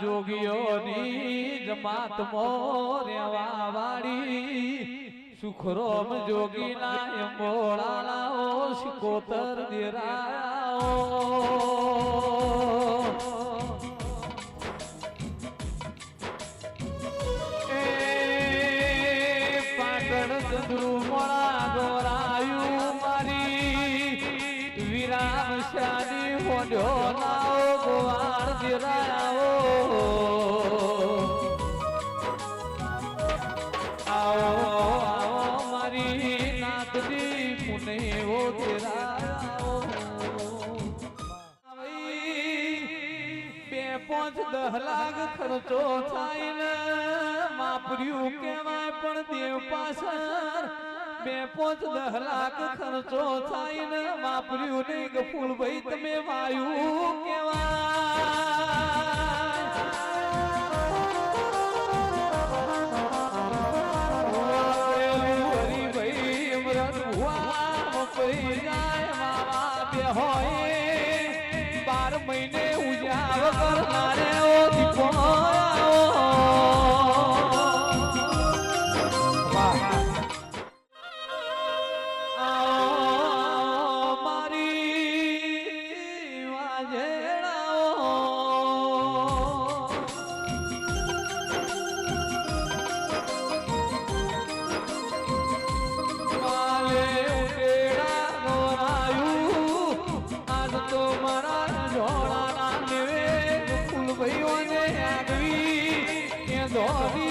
જોગીઓની જમાત રેવા વાળી સુખરોમ જોગી ના મોળાલાઓ શિકોતર દેરાઓ એ પાટણ ચંદ્રુ મોળા દોરાયું મારી વિરામ શાની હોડ્યો લાઓ ગોવાળ દેરાઓ પાંચ 10 લાખ ખર્ચો થાય ને માપર્યું કેવાય પણ દેવ પાછળ 2-5-10 લાખ ખર્ચો થાય ને માપર્યું નહીં કે ફૂલભાઈ તમે વાયુ કેવાય 12 મહિને ઉજાવ કરનારે ઓ દીપો મારી વાજેડાઓ વાલે ઉટેડા ગોરાયું આજ તો મારા જોડાના નેવે ફૂલ ભાઈઓને આગવી એ દોરી